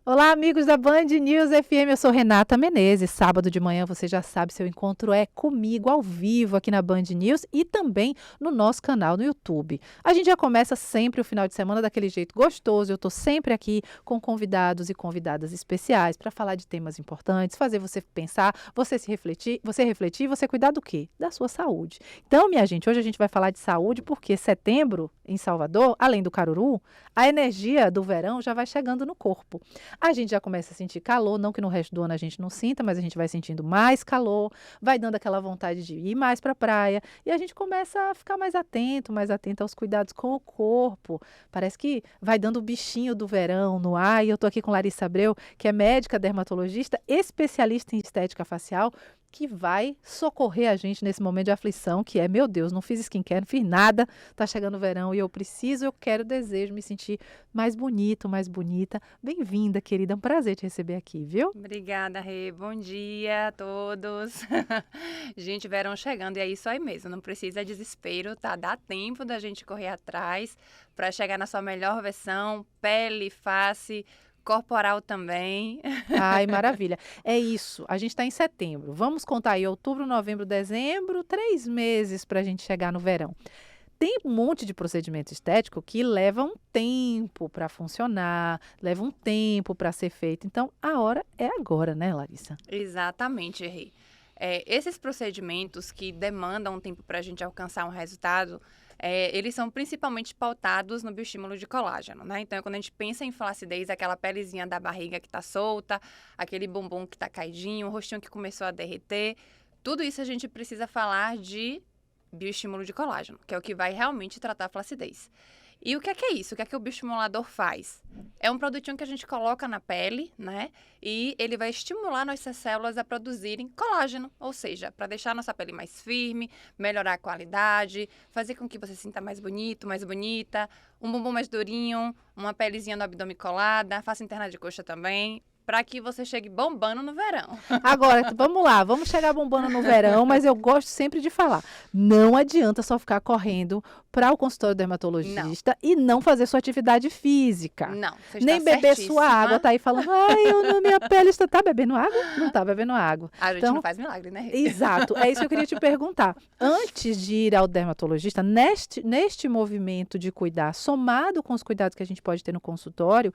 Olá, amigos da Band News FM, eu sou Renata Menezes. Sábado de manhã, você já sabe, seu encontro é comigo ao vivo aqui na Band News e também no nosso canal no YouTube. A gente já começa sempre o final de semana daquele jeito gostoso. Eu estou sempre aqui com convidados e convidadas especiais para falar de temas importantes, fazer você pensar, você refletir, você cuidar do quê? Da sua saúde. Então, minha gente, hoje a gente vai falar de saúde porque setembro, em Salvador, além do caruru, a energia do verão já vai chegando no corpo. A gente já começa a sentir calor, não que no resto do ano a gente não sinta, mas a gente vai sentindo mais calor, vai dando aquela vontade de ir mais para a praia e a gente começa a ficar mais atento aos cuidados com o corpo. Parece que vai dando o bichinho do verão no ar. E eu estou aqui com Larissa Abreu, que é médica dermatologista, especialista em estética facial, que vai socorrer a gente nesse momento de aflição, que é, meu Deus, não fiz skincare, não fiz nada, tá chegando o verão e eu quero, desejo me sentir mais bonito, mais bonita. Bem-vinda, querida, é um prazer te receber aqui, viu? Obrigada, Rê. Bom dia a todos. Gente, verão chegando e é isso aí mesmo. Não precisa desespero, tá? Dá tempo da gente correr atrás para chegar na sua melhor versão, pele, face, corporal também. Ai, maravilha. É isso, a gente está em setembro. Vamos contar aí outubro, novembro, dezembro, 3 meses para a gente chegar no verão. Tem um monte de procedimento estético que leva um tempo para funcionar, leva um tempo para ser feito. Então, a hora é agora, né, Larissa? Exatamente, Rê. Esses procedimentos que demandam um tempo para a gente alcançar um resultado, eles são principalmente pautados no bioestímulo de colágeno, né? Então, quando a gente pensa em flacidez, aquela pelezinha da barriga que está solta, aquele bumbum que está caidinho, o rostinho que começou a derreter, tudo isso a gente precisa falar de bioestímulo de colágeno, que é o que vai realmente tratar a flacidez. E o que é isso? O que o bioestimulador faz? É um produtinho que a gente coloca na pele, né? E ele vai estimular nossas células a produzirem colágeno, ou seja, para deixar a nossa pele mais firme, melhorar a qualidade, fazer com que você se sinta mais bonito, mais bonita, um bumbum mais durinho, uma pelezinha no abdômen colada, face interna de coxa também, para que você chegue bombando no verão. Agora, vamos lá, vamos chegar bombando no verão, mas eu gosto sempre de falar. Não adianta só ficar correndo para o consultório Não, dermatologista e não fazer sua atividade física. não, você está Nem beber sua água, certíssima. tá aí falando, ai, minha pele está... Tá bebendo água? Não tá bebendo água. A gente não Então, faz milagre, né, Rê? exato, é isso que eu queria te perguntar. Antes de ir ao dermatologista, neste movimento de cuidar, somado com os cuidados que a gente pode ter no consultório,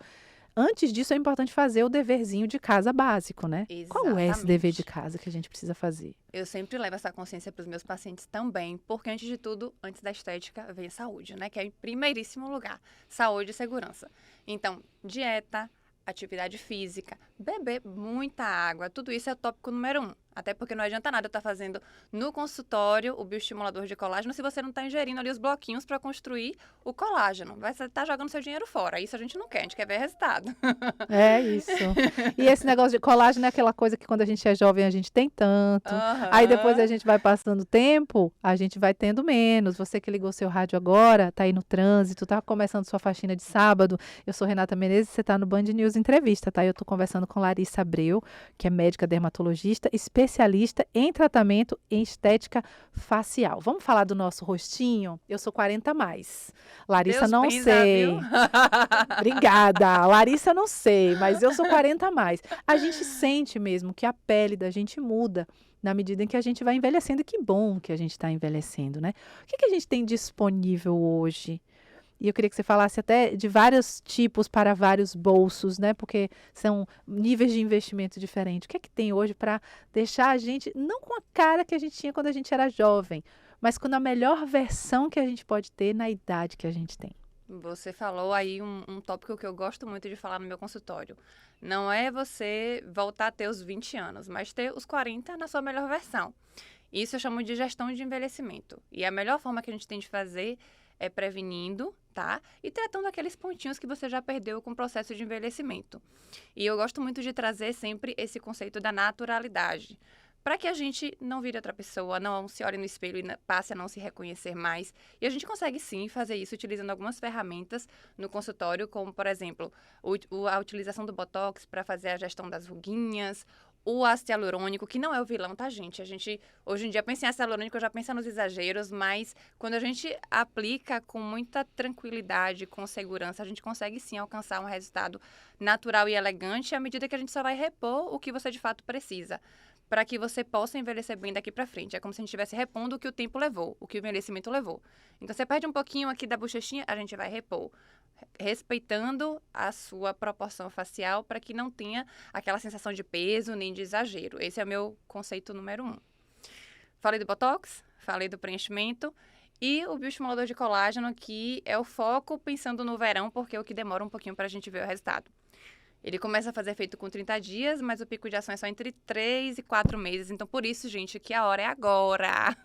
antes disso é importante fazer o deverzinho de casa básico, né? Qual é esse dever de Exatamente. casa que a gente precisa fazer? Eu sempre levo essa consciência para os meus pacientes também, porque antes de tudo, antes da estética, vem a saúde, né? Que é em primeiríssimo lugar, saúde e segurança. Então, dieta, atividade física, beber muita água, tudo isso é o tópico número 1. Até porque não adianta nada eu estar fazendo no consultório o bioestimulador de colágeno se você não está ingerindo ali os bloquinhos para construir o colágeno. Vai estar jogando seu dinheiro fora. Isso a gente não quer, a gente quer ver resultado. É isso. E esse negócio de colágeno é aquela coisa que quando a gente é jovem a gente tem tanto. Aí depois a Aham. gente vai passando o tempo, a gente vai tendo menos. Você que ligou seu rádio agora, tá aí no trânsito, tá começando sua faxina de sábado. Eu sou Renata Menezes, você tá no Band News Entrevista, tá? Eu tô conversando com Larissa Abreu, que é médica dermatologista, especialista em tratamento em estética facial. Vamos falar do nosso rostinho? Eu sou 40 a mais. Larissa, Deus não benza, viu? sei. Obrigada. Larissa, não sei, mas eu sou 40 a mais. A gente sente mesmo que a pele da gente muda na medida em que a gente vai envelhecendo. E que bom que a gente está envelhecendo, né? O que a gente tem disponível hoje? E eu queria que você falasse até de vários tipos para vários bolsos, né? Porque são níveis de investimento diferentes. O que é que tem hoje para deixar a gente, não com a cara que a gente tinha quando a gente era jovem, mas com a melhor versão que a gente pode ter na idade que a gente tem? Você falou aí um tópico que eu gosto muito de falar no meu consultório. Não é você voltar a ter os 20 anos, mas ter os 40 na sua melhor versão. Isso eu chamo de gestão de envelhecimento. E a melhor forma que a gente tem de fazer é prevenindo, tá? E tratando aqueles pontinhos que você já perdeu com o processo de envelhecimento. E eu gosto muito de trazer sempre esse conceito da naturalidade, para que a gente não vire outra pessoa, não se olhe no espelho e passe a não se reconhecer mais. E a gente consegue sim fazer isso utilizando algumas ferramentas no consultório, como, por exemplo, a utilização do Botox para fazer a gestão das ruguinhas, o ácido hialurônico, que não é o vilão, tá, gente? A gente, hoje em dia, pensa em ácido hialurônico, já pensa nos exageros, mas quando a gente aplica com muita tranquilidade, com segurança, a gente consegue sim alcançar um resultado natural e elegante à medida que a gente só vai repor o que você de fato precisa, para que você possa envelhecer bem daqui para frente. É como se a gente estivesse repondo o que o tempo levou, o que o envelhecimento levou. Então, você perde um pouquinho aqui da bochechinha, a gente vai repor, respeitando a sua proporção facial para que não tenha aquela sensação de peso nem de exagero. Esse é o meu conceito número 1. Falei do Botox, falei do preenchimento e o bioestimulador de colágeno, que é o foco pensando no verão, porque é o que demora um pouquinho para a gente ver o resultado. Ele começa a fazer efeito com 30 dias, mas o pico de ação é só entre 3 e 4 meses. Então, por isso, gente, que a hora é agora.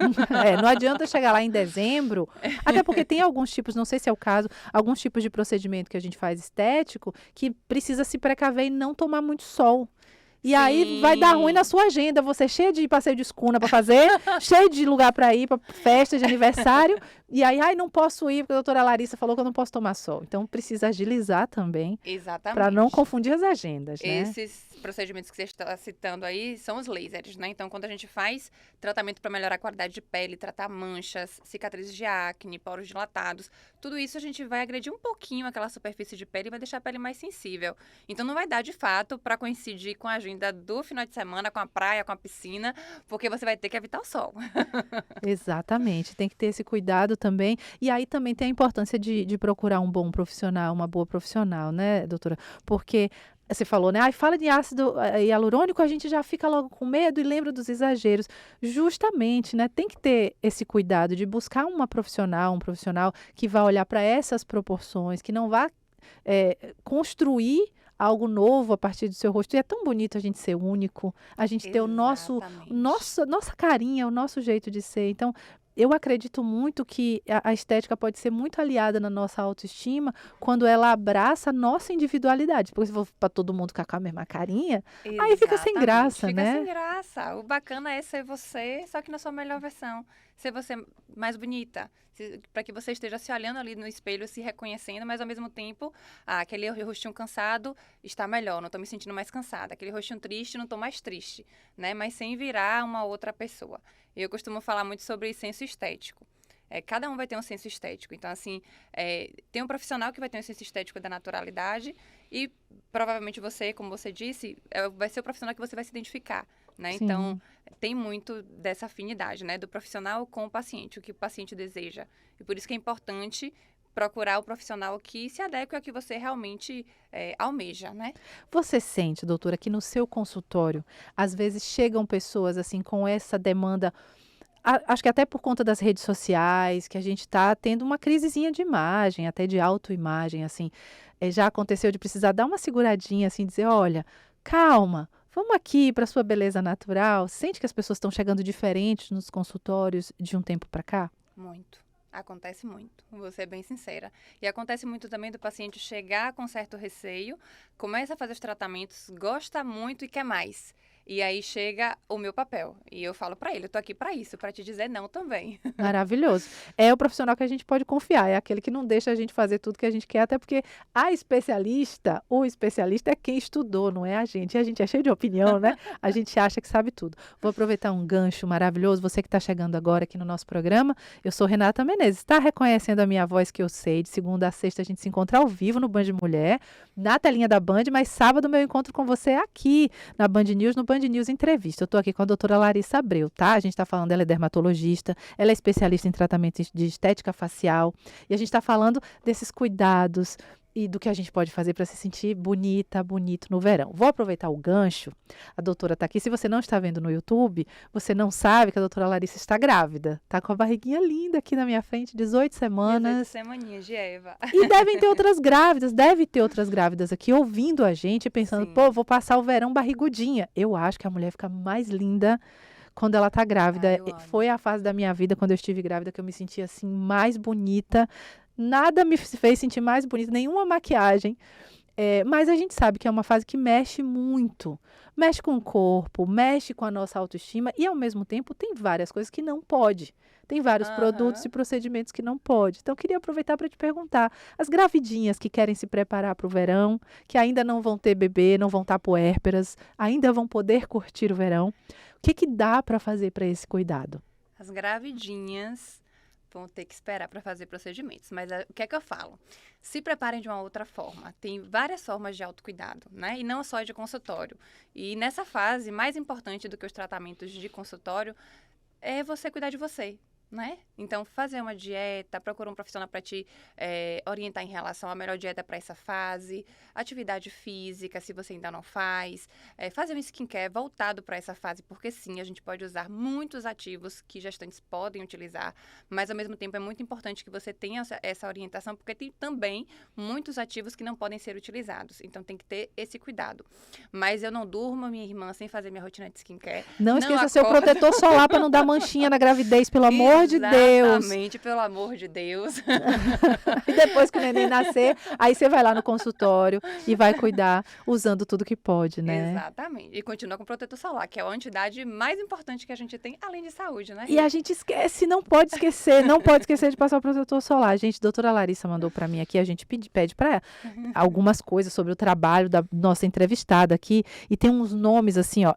Não adianta chegar lá em dezembro, até porque tem alguns tipos, não sei se é o caso, alguns tipos de procedimento que a gente faz estético que precisa se precaver e não tomar muito sol. E aí vai dar ruim na sua agenda, você cheio de passeio de escuna para fazer, cheio de lugar para ir, para festa de aniversário, e aí, não posto ir, porque a doutora Larissa falou que eu não posso tomar sol. Então, precisa agilizar também, para não confundir as agendas, né? Esses procedimentos que você está citando aí são os lasers, né? Então, quando a gente faz tratamento para melhorar a qualidade de pele, tratar manchas, cicatrizes de acne, poros dilatados, tudo isso a gente vai agredir um pouquinho aquela superfície de pele e vai deixar a pele mais sensível. Então, não vai dar, de fato, para coincidir com a agenda do final de semana, com a praia, com a piscina, porque você vai ter que evitar o sol. Exatamente, tem que ter esse cuidado também. E aí também tem a importância de procurar um bom profissional, uma boa profissional, né, doutora? Porque você falou, né? Fala de ácido hialurônico, a gente já fica logo com medo e lembra dos exageros. Justamente, né? Tem que ter esse cuidado de buscar um profissional que vai olhar para essas proporções, que não vá construir algo novo a partir do seu rosto. E é tão bonito a gente ser único, a gente ter nossa carinha, o nosso jeito de ser. Então, eu acredito muito que a estética pode ser muito aliada na nossa autoestima quando ela abraça a nossa individualidade. Porque se for para todo mundo ficar com a mesma carinha, aí fica sem graça, né? Fica sem graça. O bacana é ser você, só que na sua melhor versão. Ser você mais bonita. Para que você esteja se olhando ali no espelho, se reconhecendo, mas ao mesmo tempo, aquele rostinho cansado está melhor, não estou me sentindo mais cansada. Aquele rostinho triste, não estou mais triste, né? Mas sem virar uma outra pessoa. Eu costumo falar muito sobre senso estético. Cada um vai ter um senso estético. Então, assim, tem um profissional que vai ter um senso estético da naturalidade e provavelmente você, como você disse, vai ser o profissional que você vai se identificar, né? Sim. Então, tem muito dessa afinidade, né? Do profissional com o paciente, o que o paciente deseja. E por isso que é importante procurar o profissional que se adeque ao que você realmente almeja, né? Você sente, doutora, que no seu consultório, às vezes chegam pessoas assim com essa demanda, acho que até por conta das redes sociais, que a gente está tendo uma crisezinha de imagem, até de autoimagem, assim. Já aconteceu de precisar dar uma seguradinha, assim, dizer, olha, calma, vamos aqui para a sua beleza natural. Sente que as pessoas estão chegando diferentes nos consultórios de um tempo para cá? Muito. Acontece muito, vou ser bem sincera. E acontece muito também do paciente chegar com certo receio, começa a fazer os tratamentos, gosta muito e quer mais. E aí chega o meu papel. E eu falo para ele, eu tô aqui para isso, para te dizer não também. Maravilhoso. É o profissional que a gente pode confiar, é aquele que não deixa a gente fazer tudo que a gente quer, até porque o especialista é quem estudou, não é a gente. E a gente é cheio de opinião, né? A gente acha que sabe tudo. Vou aproveitar um gancho maravilhoso, você que está chegando agora aqui no nosso programa, eu sou Renata Menezes, está reconhecendo a minha voz que eu sei, de segunda a sexta a gente se encontra ao vivo no Band Mulher, na telinha da Band, mas sábado meu encontro com você é aqui, na Band News, no Band News Entrevista. Eu estou aqui com a doutora Larissa Abreu, tá? A gente está falando, ela é dermatologista, ela é especialista em tratamento de estética facial, e a gente está falando desses cuidados e do que a gente pode fazer para se sentir bonito no verão. Vou aproveitar o gancho, a doutora está aqui, se você não está vendo no YouTube, você não sabe que a doutora Larissa está grávida, tá com a barriguinha linda aqui na minha frente, 18 semanas. 18 semaninhas de Eva. E deve ter outras grávidas aqui ouvindo a gente e pensando, Sim. pô, vou passar o verão barrigudinha. Eu acho que a mulher fica mais linda quando ela tá grávida. Eu amo. Foi a fase da minha vida, quando eu estive grávida, que eu me sentia assim, mais bonita. Nada me fez sentir mais bonita, nenhuma maquiagem. Mas a gente sabe que é uma fase que mexe muito. Mexe com o corpo, mexe com a nossa autoestima e, ao mesmo tempo, tem várias coisas que não pode. tem vários produtos e procedimentos que não pode. Então, queria aproveitar para te perguntar, as gravidinhas que querem se preparar para o verão, que ainda não vão ter bebê, não vão estar puérperas, ainda vão poder curtir o verão, o que dá para fazer para esse cuidado? As gravidinhas vão ter que esperar para fazer procedimentos. Mas o que é que eu falo? Se preparem de uma outra forma. Tem várias formas de autocuidado, né? E não só de consultório. E nessa fase, mais importante do que os tratamentos de consultório é você cuidar de você, né? Então, fazer uma dieta, procurar um profissional para te orientar em relação à melhor dieta para essa fase, atividade física, se você ainda não faz, fazer um skincare voltado para essa fase, porque sim, a gente pode usar muitos ativos que gestantes podem utilizar, mas ao mesmo tempo é muito importante que você tenha essa orientação, porque tem também muitos ativos que não podem ser utilizados, então tem que ter esse cuidado. Mas eu não durmo, minha irmã, sem fazer minha rotina de skincare. Não esqueça seu protetor solar para não dar manchinha na gravidez, pelo amor de Deus. Exatamente, pelo amor de Deus. E depois que o neném nascer, aí você vai lá no consultório e vai cuidar usando tudo que pode, né? Exatamente. E continua com protetor solar, que é a entidade mais importante que a gente tem, além de saúde, né? E a gente esquece, não pode esquecer de passar o protetor solar. Gente, a doutora Larissa mandou para mim aqui, a gente pede para algumas coisas sobre o trabalho da nossa entrevistada aqui, e tem uns nomes assim, ó,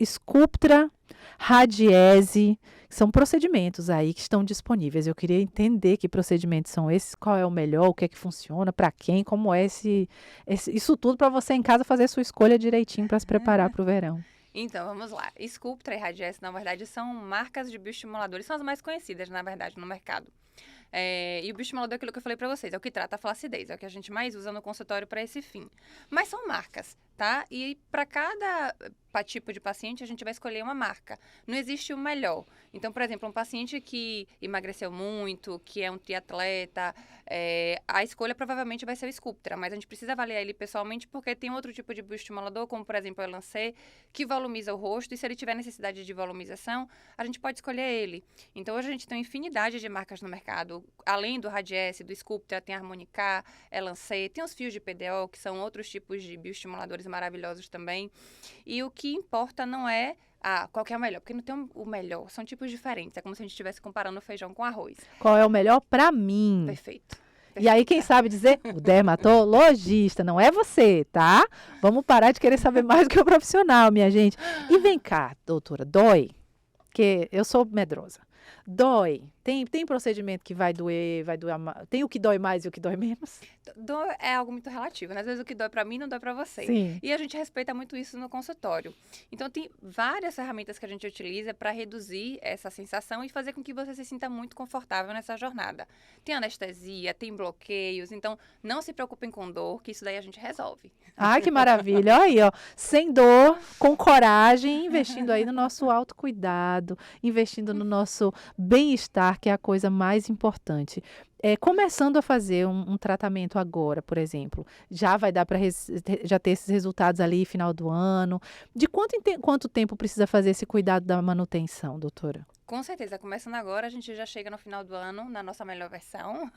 Sculptra, Radiese, são procedimentos aí que estão disponíveis. Eu queria entender que procedimentos são esses, qual é o melhor, o que é que funciona, para quem, como é isso tudo para você em casa fazer sua escolha direitinho para se preparar para o verão. Então, vamos lá. Sculptra e Radiesse, na verdade, são marcas de bioestimuladores, são as mais conhecidas, na verdade, no mercado. E o bioestimulador é aquilo que eu falei para vocês, é o que trata a flacidez, é o que a gente mais usa no consultório para esse fim. Mas são marcas, tá? E para cada tipo de paciente, a gente vai escolher uma marca. Não existe o melhor. Então, por exemplo, um paciente que emagreceu muito, que é um triatleta, a escolha provavelmente vai ser o Sculptra, mas a gente precisa avaliar ele pessoalmente porque tem outro tipo de bioestimulador, como, por exemplo, o Elancê, que volumiza o rosto, e se ele tiver necessidade de volumização, a gente pode escolher ele. Então, hoje a gente tem uma infinidade de marcas no mercado. Além do Radiesse, do Sculptra, tem a Harmonica, Elancê, tem os fios de PDO, que são outros tipos de bioestimuladores maravilhosos também. E o que importa não é qual que é o melhor, porque não tem o melhor, são tipos diferentes. É como se a gente estivesse comparando o feijão com arroz. Qual é o melhor para mim? Perfeito. E aí, quem sabe dizer? O dermatologista, não é você, tá? Vamos parar de querer saber mais do que o profissional, minha gente. E vem cá, doutora, dói? Porque eu sou medrosa. Dói. Tem procedimento que vai doer, tem o que dói mais e o que dói menos? Dor é algo muito relativo, né? Às vezes o que dói para mim não dói para você. Sim. E a gente respeita muito isso no consultório. Então, tem várias ferramentas que a gente utiliza para reduzir essa sensação e fazer com que você se sinta muito confortável nessa jornada. Tem anestesia, tem bloqueios, então não se preocupem com dor, que isso daí a gente resolve. Ai, que maravilha. Olha aí, ó. Sem dor, com coragem, investindo aí no nosso autocuidado, investindo no nosso bem-estar, que é a coisa mais importante. Começando a fazer um tratamento agora, por exemplo, já vai dar para já ter esses resultados ali final do ano. De quanto tempo precisa fazer esse cuidado da manutenção, doutora? Com certeza, começando agora, a gente já chega no final do ano na nossa melhor versão.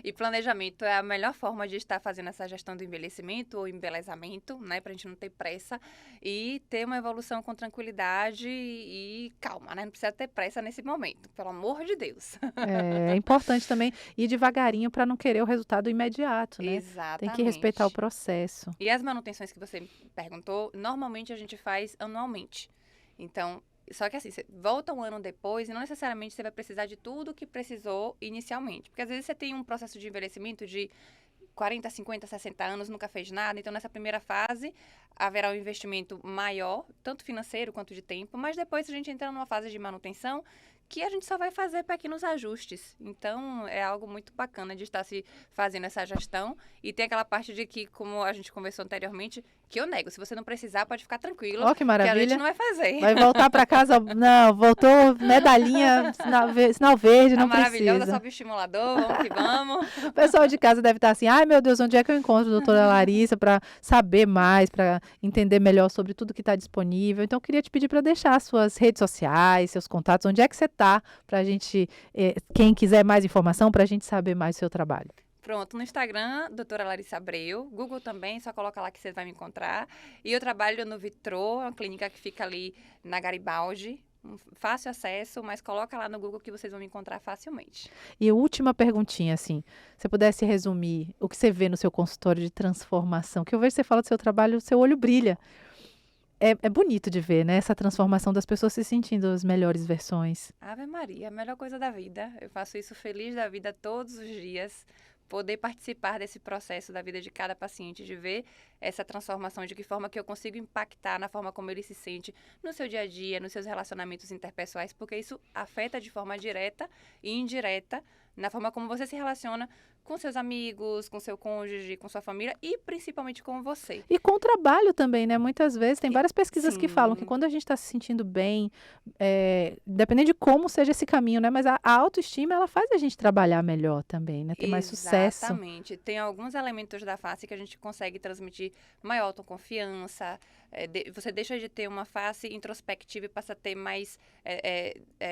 E planejamento é a melhor forma de estar fazendo essa gestão do envelhecimento ou embelezamento, né? Pra gente não ter pressa e ter uma evolução com tranquilidade e calma, né? Não precisa ter pressa nesse momento, pelo amor de Deus. É importante também ir devagarinho para não querer o resultado imediato, né? Exatamente. Tem que respeitar o processo. E as manutenções que você me perguntou, normalmente a gente faz anualmente. Então, só que assim, você volta um ano depois e não necessariamente você vai precisar de tudo que precisou inicialmente. Porque às vezes você tem um processo de envelhecimento de 40, 50, 60 anos, nunca fez nada. Então, nessa primeira fase, haverá um investimento maior, tanto financeiro quanto de tempo. Mas depois a gente entra numa fase de manutenção que a gente só vai fazer pequenos ajustes. Então, é algo muito bacana de estar se fazendo essa gestão. E tem aquela parte de que, como a gente conversou anteriormente, que eu nego. Se você não precisar, pode ficar tranquilo. Ó, que maravilha. Que a gente não vai fazer. Vai voltar para casa, não, voltou medalhinha, sinal verde, não precisa. Maravilhosa, só bioestimulador, vamos que vamos. O pessoal de casa deve estar assim, ai meu Deus, onde é que eu encontro a doutora Larissa para saber mais, para entender melhor sobre tudo que está disponível. Então, eu queria te pedir para deixar suas redes sociais, seus contatos, onde é que você está, para a gente, quem quiser mais informação, para a gente saber mais do seu trabalho. Pronto, no Instagram, doutora Larissa Abreu, Google também, só coloca lá que você vai me encontrar. E eu trabalho no Vitrô, uma clínica que fica ali na Garibaldi, um fácil acesso, mas coloca lá no Google que vocês vão me encontrar facilmente. E última perguntinha, assim, se você pudesse resumir o que você vê no seu consultório de transformação, que eu vejo que você fala do seu trabalho, o seu olho brilha. É bonito de ver, né, essa transformação das pessoas se sentindo as melhores versões. Ave Maria, a melhor coisa da vida. Eu faço isso feliz da vida todos os dias. Poder participar desse processo da vida de cada paciente, de ver essa transformação, de que forma que eu consigo impactar na forma como ele se sente no seu dia a dia, nos seus relacionamentos interpessoais, porque isso afeta de forma direta e indireta na forma como você se relaciona com seus amigos, com seu cônjuge, com sua família e principalmente com você. E com o trabalho também, né, muitas vezes tem várias pesquisas que falam que Sim. quando a gente está se sentindo bem, dependendo de como seja esse caminho, né, mas a autoestima ela faz a gente trabalhar melhor também, né, ter mais sucesso. Exatamente. Tem alguns elementos da face que a gente consegue transmitir maior autoconfiança. Você deixa de ter uma face introspectiva e passa a ter mais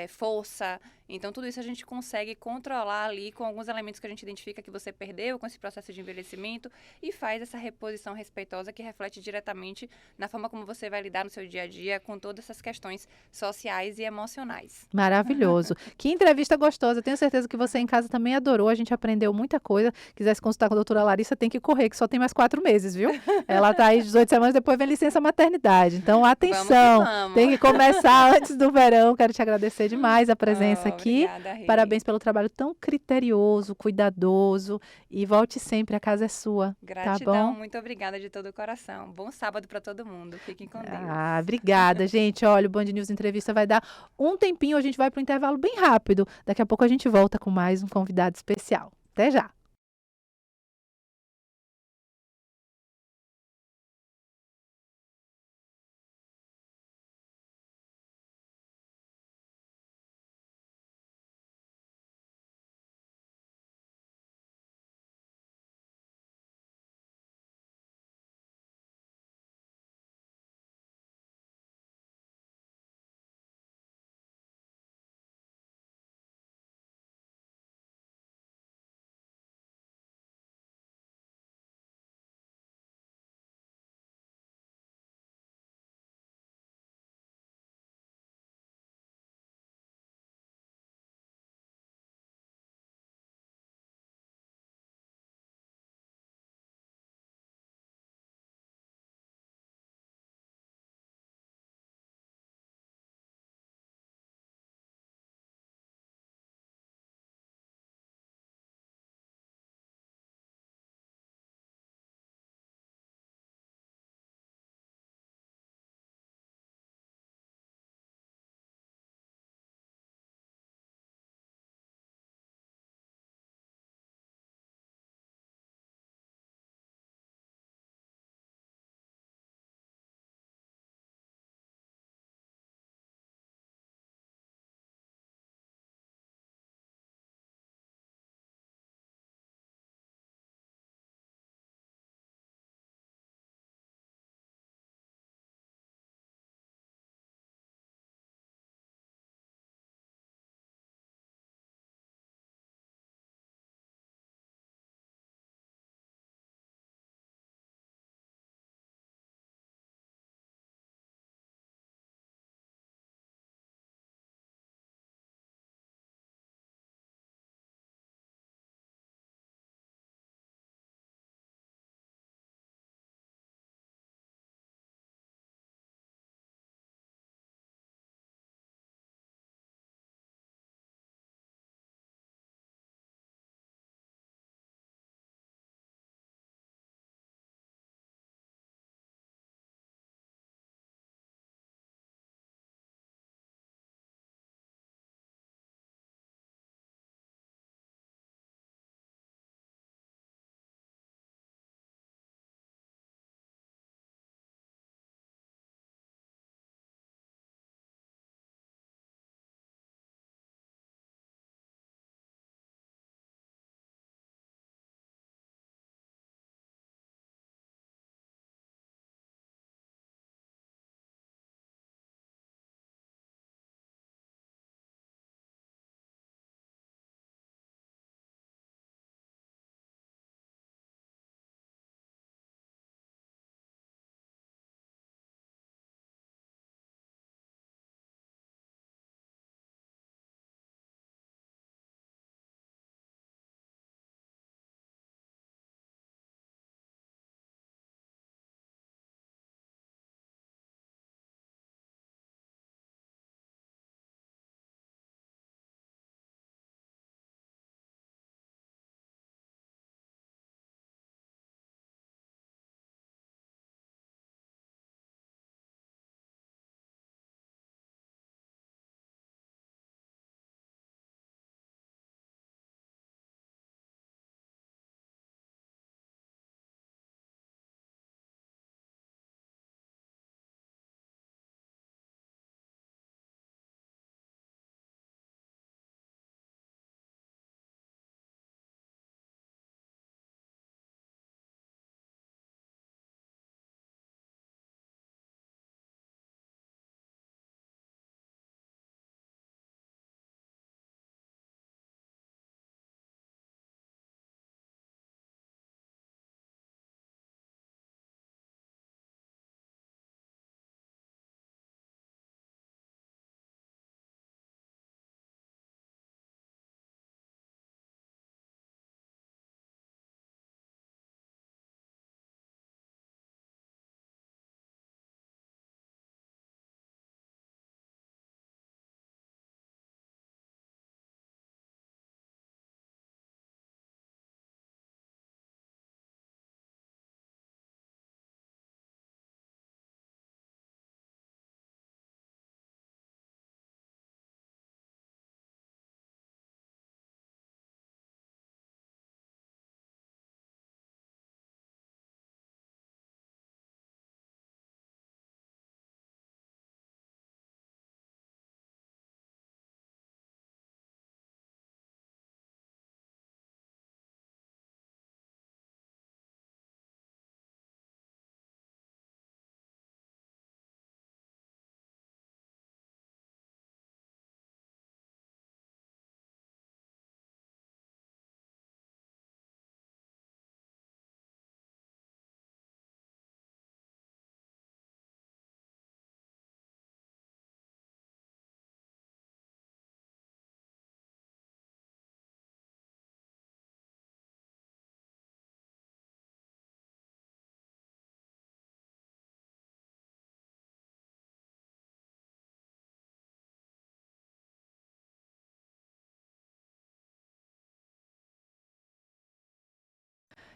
força. Então, tudo isso a gente consegue controlar ali com alguns elementos que a gente identifica que você perdeu com esse processo de envelhecimento e faz essa reposição respeitosa que reflete diretamente na forma como você vai lidar no seu dia a dia com todas essas questões sociais e emocionais. Maravilhoso. Que entrevista gostosa. Tenho certeza que você em casa também adorou. A gente aprendeu muita coisa. Quisesse consultar com a doutora Larissa, tem que correr, que só tem mais 4 meses, viu? Ela tá aí 18 semanas, depois vem licença maternidade. Então, atenção. Vamos. Tem que começar antes do verão. Quero te agradecer demais a presença aqui. Obrigada, Rê. Parabéns pelo trabalho tão criterioso, cuidadoso. E volte sempre, a casa é sua. Gratidão, Tá bom? muito obrigada de todo o coração. Bom sábado para todo mundo. Fiquem com Deus. Ah, obrigada, gente. Olha, o Band News Entrevista vai dar um tempinho, a gente vai para o intervalo bem rápido. Daqui a pouco a gente volta com mais um convidado especial. Até já.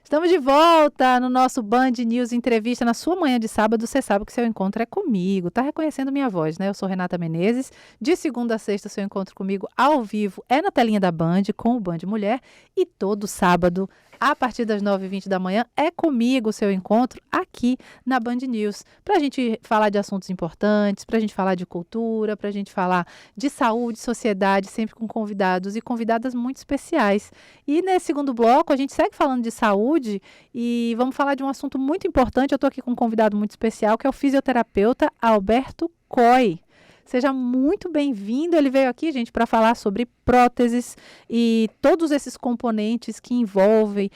Estamos de volta no nosso Band News Entrevista. Na sua manhã de sábado, você sabe que seu encontro é comigo. Tá reconhecendo minha voz, né? Eu sou Renata Menezes. De segunda a sexta, seu encontro comigo ao vivo é na telinha da Band, com o Band Mulher. E todo sábado, a partir das 9h20 da manhã, é comigo o seu encontro aqui na Band News. Para a gente falar de assuntos importantes, para a gente falar de cultura, para a gente falar de saúde, sociedade, sempre com convidados e convidadas muito especiais. E nesse segundo bloco, a gente segue falando de saúde e vamos falar de um assunto muito importante. Eu estou aqui com um convidado muito especial, que é o fisioterapeuta Alberto Coy. Seja muito bem-vindo. Ele veio aqui, gente, para falar sobre próteses e todos esses componentes que envolvem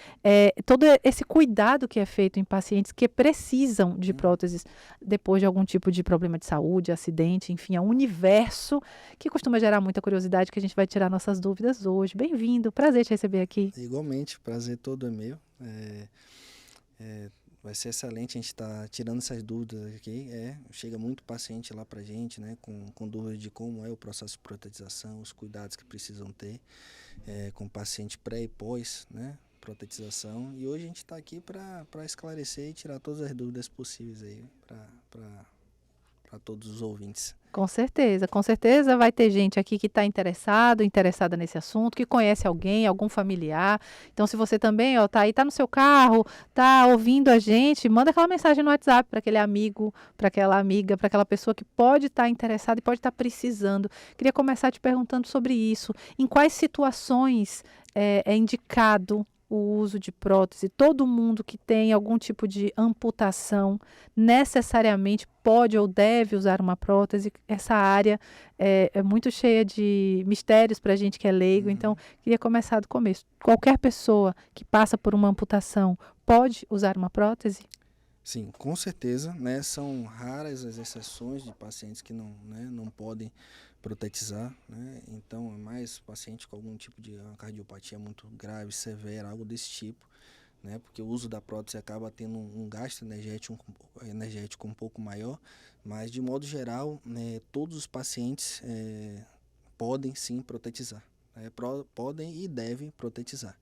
todo esse cuidado que é feito em pacientes que precisam de próteses depois de algum tipo de problema de saúde, acidente, enfim, é um universo que costuma gerar muita curiosidade, que a gente vai tirar nossas dúvidas hoje. Bem-vindo, prazer te receber aqui. Igualmente, prazer todo é meu. Vai ser excelente a gente estar tirando essas dúvidas aqui. Chega muito paciente lá pra gente, né, com dúvidas de como é o processo de protetização, os cuidados que precisam ter com paciente pré e pós, né, protetização. E hoje a gente está aqui para esclarecer e tirar todas as dúvidas possíveis aí para todos os ouvintes. Com certeza vai ter gente aqui que está interessada nesse assunto, que conhece alguém, algum familiar. Então, se você também tá no seu carro, tá ouvindo a gente, manda aquela mensagem no WhatsApp para aquele amigo, para aquela amiga, para aquela pessoa que pode estar interessada e pode estar precisando. Queria começar te perguntando sobre isso. Em quais situações é indicado o uso de prótese? Todo mundo que tem algum tipo de amputação necessariamente pode ou deve usar uma prótese? Essa área é muito cheia de mistérios para a gente que é leigo, então queria começar do começo. Qualquer pessoa que passa por uma amputação pode usar uma prótese? Sim, com certeza, né? São raras as exceções de pacientes que não podem protetizar, né? Então, é mais paciente com algum tipo de cardiopatia muito grave, severa, algo desse tipo, né? Porque o uso da prótese acaba tendo um gasto energético um pouco maior, mas de modo geral, né, todos os pacientes podem sim protetizar, né? Podem e devem protetizar.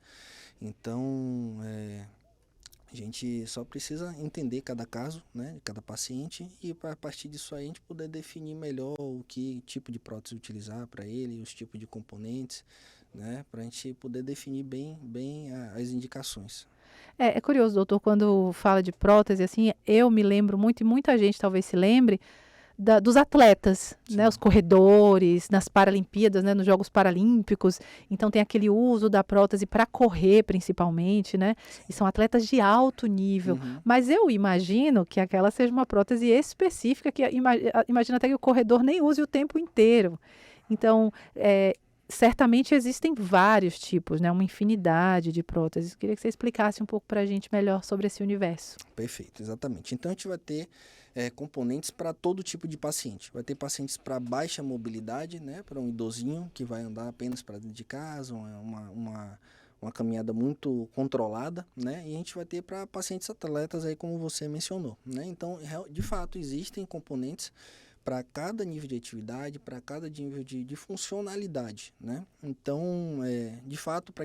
Então, a gente só precisa entender cada caso, né, cada paciente, e a partir disso aí a gente poder definir melhor o que tipo de prótese utilizar para ele, os tipos de componentes, né, para a gente poder definir bem as indicações. É curioso, doutor, quando fala de prótese, assim, eu me lembro muito, e muita gente talvez se lembre, dos atletas, né, os corredores, nas Paralimpíadas, né, nos Jogos Paralímpicos. Então tem aquele uso da prótese para correr, principalmente, né? E são atletas de alto nível. Mas eu imagino que aquela seja uma prótese específica, que imagino até que o corredor nem use o tempo inteiro. Então, certamente existem vários tipos, né? Uma infinidade de próteses. Queria que você explicasse um pouco para a gente melhor sobre esse universo. Perfeito, exatamente. Então a gente vai ter componentes para todo tipo de paciente. Vai ter pacientes para baixa mobilidade, né? Para um idosinho que vai andar apenas para dentro de casa, uma caminhada muito controlada, né? E a gente vai ter para pacientes atletas aí, como você mencionou, né? Então, de fato, existem componentes para cada nível de atividade, para cada nível de funcionalidade, né? Então, de fato, para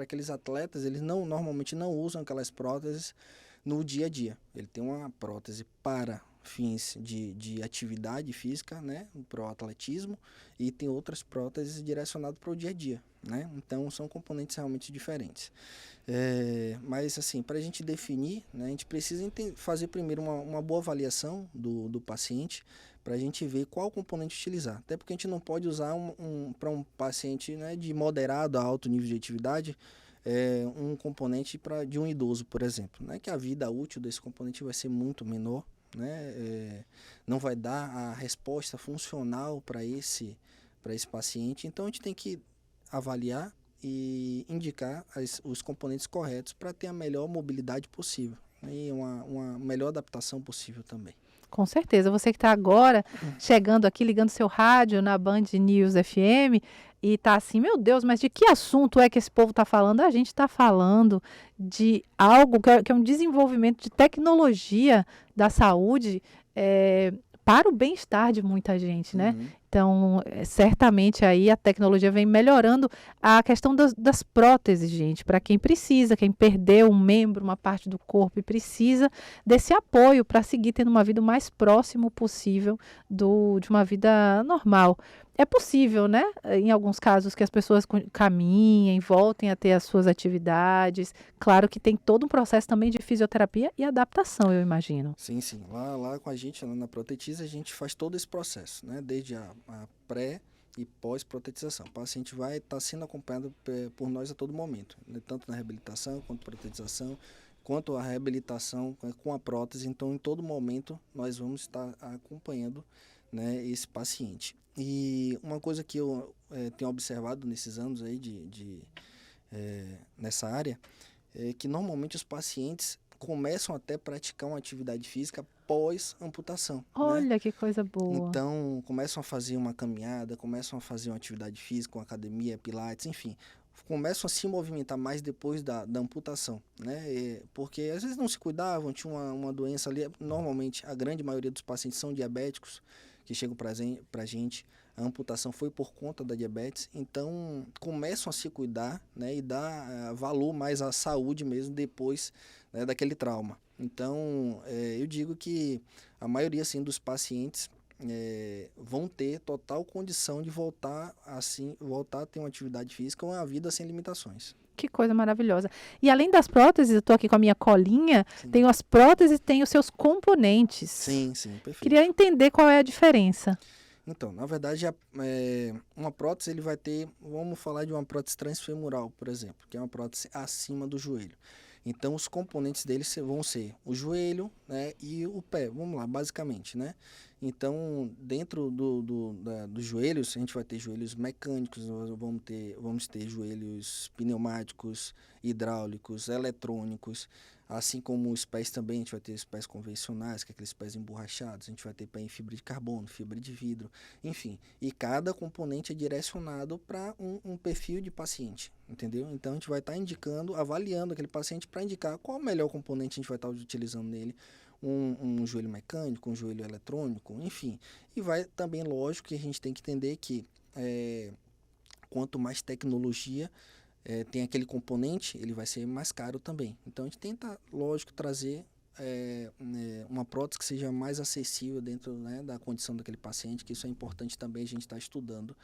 aqueles atletas, eles normalmente não usam aquelas próteses no dia a dia. Ele tem uma prótese para fins de atividade física, né, para o atletismo, e tem outras próteses direcionadas para o dia a dia, né? Então, são componentes realmente diferentes. Mas, assim, para a gente definir, né, a gente precisa fazer primeiro uma boa avaliação do paciente, para a gente ver qual componente utilizar. Até porque a gente não pode usar para um paciente, né, de moderado a alto nível de atividade, um componente de um idoso, por exemplo, né, que a vida útil desse componente vai ser muito menor, né, não vai dar a resposta funcional para esse paciente. Então a gente tem que avaliar e indicar os componentes corretos para ter a melhor mobilidade possível, né, e uma melhor adaptação possível também. Com certeza. Você que está agora chegando aqui, ligando seu rádio na Band News FM e está assim, meu Deus, mas de que assunto é que esse povo está falando? A gente está falando de algo que é um desenvolvimento de tecnologia da saúde para o bem-estar de muita gente, né? Então, certamente aí a tecnologia vem melhorando a questão das próteses, gente, para quem precisa, quem perdeu um membro, uma parte do corpo e precisa desse apoio para seguir tendo uma vida o mais próximo possível de uma vida normal. É possível, né? Em alguns casos que as pessoas caminhem, voltem a ter as suas atividades. Claro que tem todo um processo também de fisioterapia e adaptação, eu imagino. Sim, sim. Lá com a gente, lá na Protetiza, a gente faz todo esse processo, né? Desde a pré e pós-protetização. O paciente vai estar sendo acompanhado por nós a todo momento, né? Tanto na reabilitação, quanto protetização, quanto a reabilitação com a prótese. Então, em todo momento, nós vamos estar acompanhando, né, esse paciente. E uma coisa que eu tenho observado nesses anos aí nessa área é que normalmente os pacientes começam até a praticar uma atividade física pós-amputação. Né? Olha que coisa boa. Então, começam a fazer uma caminhada, começam a fazer uma atividade física, uma academia, pilates, enfim. Começam a se movimentar mais depois da amputação, né? Porque às vezes não se cuidavam, tinha uma doença ali. Normalmente, a grande maioria dos pacientes são diabéticos, que chegam para a gente. A amputação foi por conta da diabetes, então começam a se cuidar, né, e dar valor mais à saúde mesmo depois, né, daquele trauma. Então, eu digo que a maioria assim, dos pacientes vão ter total condição de voltar a ter uma atividade física ou uma vida sem limitações. Que coisa maravilhosa. E além das próteses, eu estou aqui com a minha colinha, Sim. tem as próteses e tem os seus componentes. Sim, perfeito. Queria entender qual é a diferença. Então, na verdade, uma prótese ele vai ter, vamos falar de uma prótese transfemoral, por exemplo, que é uma prótese acima do joelho. Então, os componentes dele vão ser o joelho, né, e o pé, vamos lá, basicamente, né? Então, dentro dos joelhos, a gente vai ter joelhos mecânicos, vamos ter joelhos pneumáticos, hidráulicos, eletrônicos, assim como os pés também, a gente vai ter os pés convencionais, que é aqueles pés emborrachados, a gente vai ter pé em fibra de carbono, fibra de vidro, enfim. E cada componente é direcionado para um perfil de paciente, entendeu? Então, a gente vai estar indicando, avaliando aquele paciente para indicar qual o melhor componente a gente vai estar utilizando nele, um joelho mecânico, um joelho eletrônico, enfim. E vai também, lógico, que a gente tem que entender que quanto mais tecnologia tem aquele componente, ele vai ser mais caro também. Então, a gente tenta, lógico, trazer uma prótese que seja mais acessível dentro, né, da condição daquele paciente, que isso é importante também a gente estar estudando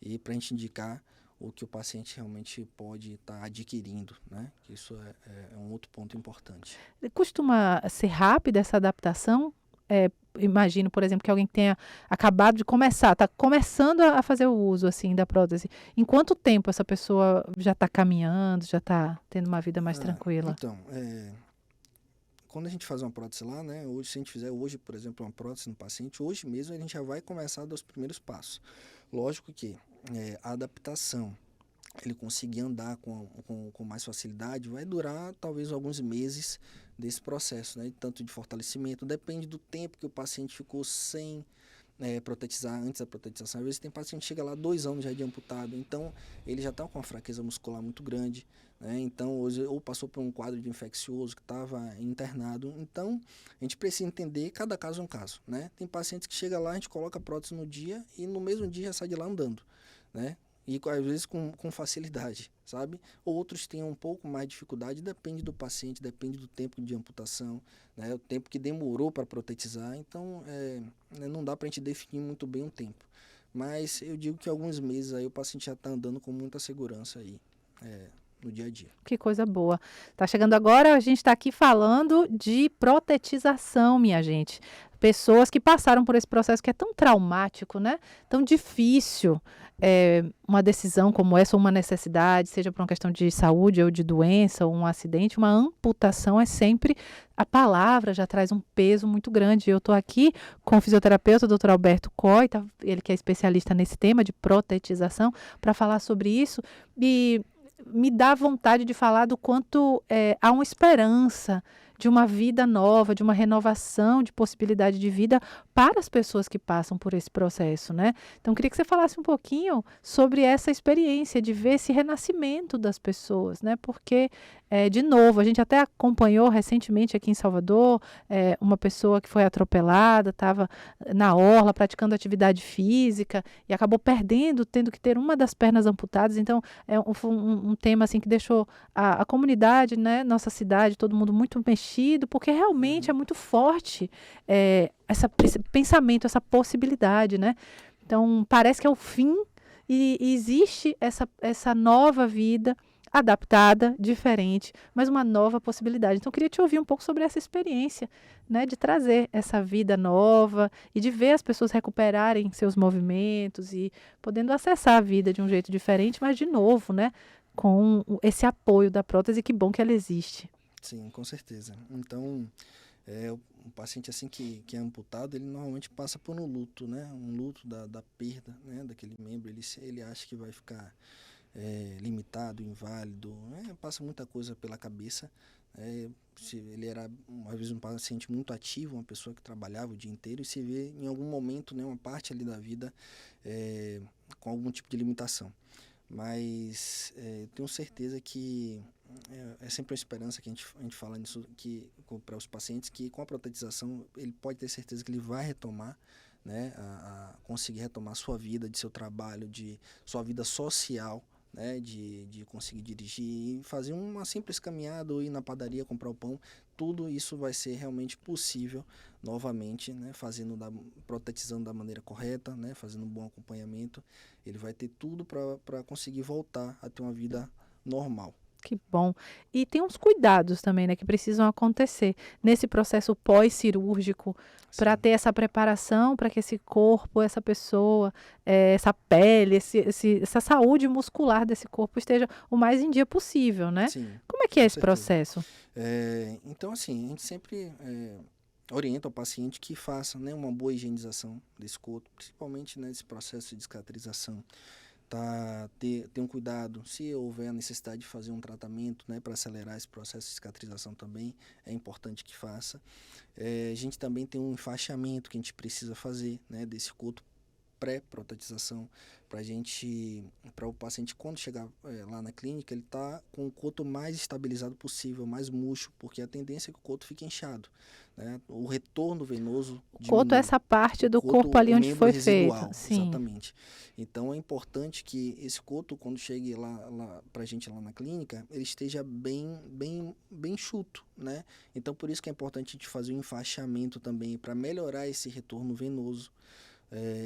e para a gente indicar o que o paciente realmente pode estar adquirindo, né? Isso é um outro ponto importante. Costuma ser rápida essa adaptação? Imagino, por exemplo, que alguém tenha acabado de começar, está começando a fazer o uso assim da prótese. Em quanto tempo essa pessoa já está caminhando, já está tendo uma vida mais tranquila? Então, quando a gente faz uma prótese lá, né? Hoje, se a gente fizer hoje, por exemplo, uma prótese no paciente, hoje mesmo a gente já vai começar a dar os primeiros passos. Lógico que a adaptação, ele conseguir andar com mais facilidade, vai durar talvez alguns meses desse processo, né? Tanto de fortalecimento, depende do tempo que o paciente ficou sem protetizar, antes da protetização. Às vezes tem paciente que chega lá 2 anos já de amputado, então ele já está com uma fraqueza muscular muito grande, né? Então, ou passou por um quadro de infeccioso que estava internado. Então, a gente precisa entender, cada caso é um caso, né? Tem pacientes que chega lá, a gente coloca a prótese no dia e no mesmo dia já sai de lá andando, né? E às vezes com facilidade, sabe? Outros têm um pouco mais de dificuldade, depende do paciente, depende do tempo de amputação, né? O tempo que demorou para protetizar, então não dá para a gente definir muito bem um tempo. Mas eu digo que alguns meses aí o paciente já está andando com muita segurança aí, no dia a dia. Que coisa boa. Tá chegando agora, a gente está aqui falando de protetização, minha gente. Pessoas que passaram por esse processo que é tão traumático, né? Tão difícil. Uma decisão como essa, ou uma necessidade, seja por uma questão de saúde ou de doença, ou um acidente, uma amputação é sempre, a palavra já traz um peso muito grande. Eu estou aqui com o fisioterapeuta, o Dr. Alberto Coy, ele que é especialista nesse tema de protetização, para falar sobre isso. E me dá vontade de falar do quanto há uma esperança de uma vida nova, de uma renovação de possibilidade de vida para as pessoas que passam por esse processo, né? Então, queria que você falasse um pouquinho sobre essa experiência de ver esse renascimento das pessoas, né? Porque, de novo, a gente até acompanhou recentemente aqui em Salvador, uma pessoa que foi atropelada, estava na orla praticando atividade física e acabou perdendo, tendo que ter uma das pernas amputadas. Então, foi um tema assim que deixou a comunidade, né, nossa cidade, todo mundo muito mexido, porque realmente é muito forte esse pensamento, essa possibilidade, né? Então, parece que é o fim e existe essa nova vida adaptada, diferente, mas uma nova possibilidade. Então, eu queria te ouvir um pouco sobre essa experiência, né, de trazer essa vida nova e de ver as pessoas recuperarem seus movimentos e podendo acessar a vida de um jeito diferente, mas de novo, né, com esse apoio da prótese. Que bom que ela existe. Sim, com certeza. Então, o paciente assim que é amputado, ele normalmente passa por um luto, né? Um luto da perda, né, daquele membro. Ele acha que vai ficar limitado, inválido, passa muita coisa pela cabeça. Se ele era, às vezes, um paciente muito ativo, uma pessoa que trabalhava o dia inteiro, e se vê em algum momento, né, uma parte ali da vida com algum tipo de limitação. Mas tenho certeza que é sempre uma esperança que a gente fala nisso, que para os pacientes, que com a protetização ele pode ter certeza que ele vai retomar, né, a conseguir retomar sua vida, de seu trabalho, de sua vida social, né, de conseguir dirigir e fazer uma simples caminhada ou ir na padaria comprar o pão. Tudo isso vai ser realmente possível novamente, né, protetizando da maneira correta, né, fazendo um bom acompanhamento. Ele vai ter tudo para conseguir voltar a ter uma vida normal. Que bom. E tem uns cuidados também, né, que precisam acontecer nesse processo pós-cirúrgico para ter essa preparação para que esse corpo, essa pessoa, essa pele, essa saúde muscular desse corpo esteja o mais em dia possível, né? Sim, como é que é esse certeza. processo? Então, assim, a gente sempre orienta o paciente que faça, né, uma boa higienização desse corpo, principalmente nesse processo de cicatrização. Ter um cuidado, se houver a necessidade de fazer um tratamento, né, para acelerar esse processo de cicatrização também, é importante que faça. A gente também tem um enfaixamento que a gente precisa fazer, né, desse coto pré-protetização, para o paciente, quando chegar lá na clínica, ele está com o coto mais estabilizado possível, mais murcho, porque a tendência é que o coto fique inchado, né? O retorno venoso O coto é essa parte do corpo ali onde foi feito. Sim. Exatamente. Então é importante que esse coto, quando chegue lá para a gente lá na clínica, ele esteja bem enxuto, né? Então por isso que é importante a gente fazer um enfaixamento também, para melhorar esse retorno venoso.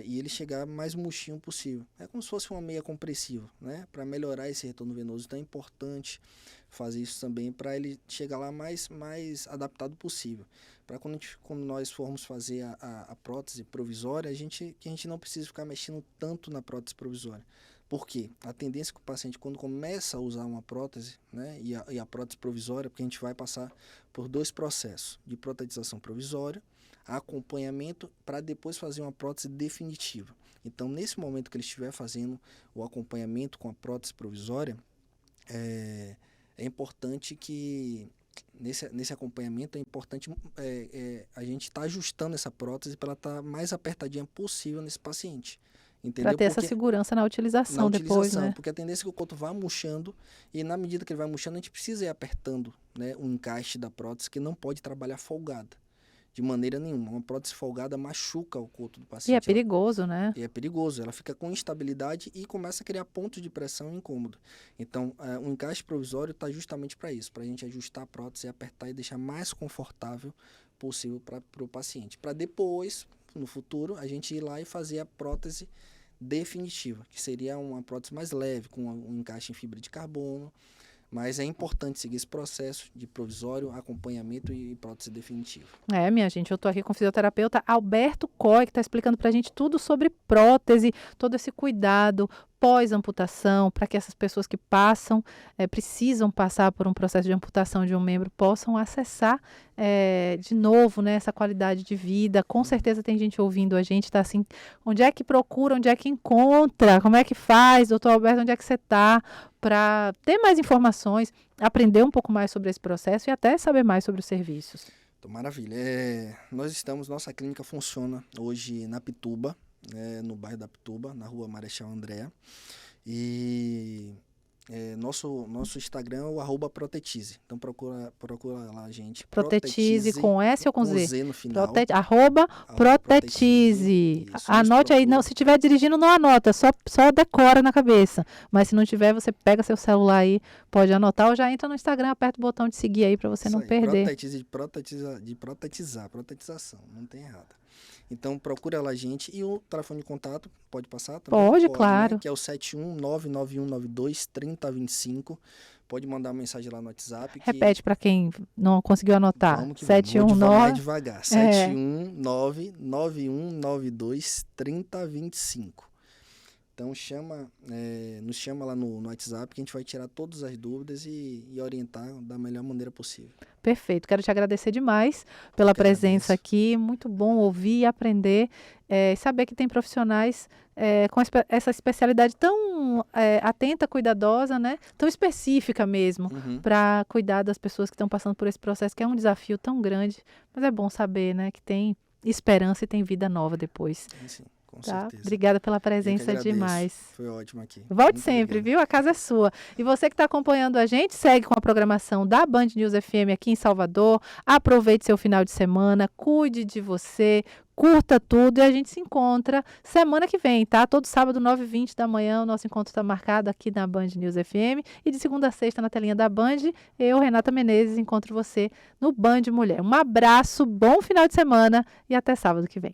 E ele chegar mais murchinho possível. É como se fosse uma meia compressiva, né? Para melhorar esse retorno venoso. Então é importante fazer isso também para ele chegar lá mais adaptado possível. Para quando nós formos fazer a prótese provisória, que a gente não precisa ficar mexendo tanto na prótese provisória. Por quê? A tendência é que o paciente, quando começa a usar uma prótese, né, e a prótese provisória, porque a gente vai passar por 2 processos, de protetização provisória, acompanhamento, para depois fazer uma prótese definitiva. Então, nesse momento que ele estiver fazendo o acompanhamento com a prótese provisória, é importante que nesse acompanhamento é importante a gente estar ajustando essa prótese para ela estar mais apertadinha possível nesse paciente. Para ter essa segurança na utilização depois, né? Porque a tendência é que o coto vá murchando, e na medida que ele vai murchando, a gente precisa ir apertando, né, o encaixe da prótese, que não pode trabalhar folgada. De maneira nenhuma. Uma prótese folgada machuca o coto do paciente. E é perigoso, né? E é perigoso. Ela fica com instabilidade e começa a criar pontos de pressão incômodo. Então, o encaixe provisório está justamente para isso, para a gente ajustar a prótese, apertar e deixar mais confortável possível para o paciente. Para depois, no futuro, a gente ir lá e fazer a prótese definitiva, que seria uma prótese mais leve, com um encaixe em fibra de carbono. Mas é importante seguir esse processo de provisório, acompanhamento e prótese definitiva. Minha gente, eu estou aqui com o fisioterapeuta Alberto Coy, que está explicando para a gente tudo sobre prótese, todo esse cuidado pós-amputação, para que essas pessoas que precisam passar por um processo de amputação de um membro, possam acessar de novo, né, essa qualidade de vida. Com certeza tem gente ouvindo a gente, tá assim, onde é que procura, onde é que encontra, como é que faz, doutor Alberto, onde é que você está, para ter mais informações, aprender um pouco mais sobre esse processo e até saber mais sobre os serviços. Então, maravilha. Nossa clínica funciona hoje na Pituba, no bairro da Pituba, na rua Marechal Andréa. E nosso Instagram é o @Protetize. Então procura lá a gente. Protetize com S ou com Z? Com Z no final. @Protetize. Isso, Anote aí. Não, se estiver dirigindo, não anota. Só decora na cabeça. Mas se não tiver, você pega seu celular aí, pode anotar ou já entra no Instagram, aperta o botão de seguir aí para você não perder. Protetização. Não tem errado. Então, procura lá a gente. E o telefone de contato, pode passar também? Pode, claro. Né? Que é o 71991923025. Pode mandar uma mensagem lá no WhatsApp. Repete para quem não conseguiu anotar. Vamos que 719... Vou devagar. 71991923025. Então, nos chama lá no WhatsApp que a gente vai tirar todas as dúvidas e orientar da melhor maneira possível. Perfeito. Quero te agradecer demais pela presença aqui. Muito bom ouvir e aprender. Saber que tem profissionais com essa especialidade tão atenta, cuidadosa, né? Tão específica mesmo, para cuidar das pessoas que estão passando por esse processo, que é um desafio tão grande. Mas é bom saber, né, que tem esperança e tem vida nova depois. Sim. Com tá? certeza. Obrigada pela presença demais. Foi ótimo aqui. Volte Muito sempre, obrigado. viu? A casa é sua. E você que está acompanhando a gente, segue com a programação da Band News FM aqui em Salvador. Aproveite seu final de semana, cuide de você, curta tudo e a gente se encontra semana que vem, tá? Todo sábado, 9h20 da manhã, o nosso encontro está marcado aqui na Band News FM. E de segunda a sexta, na telinha da Band, eu, Renata Menezes, encontro você no Band Mulher. Um abraço, bom final de semana e até sábado que vem.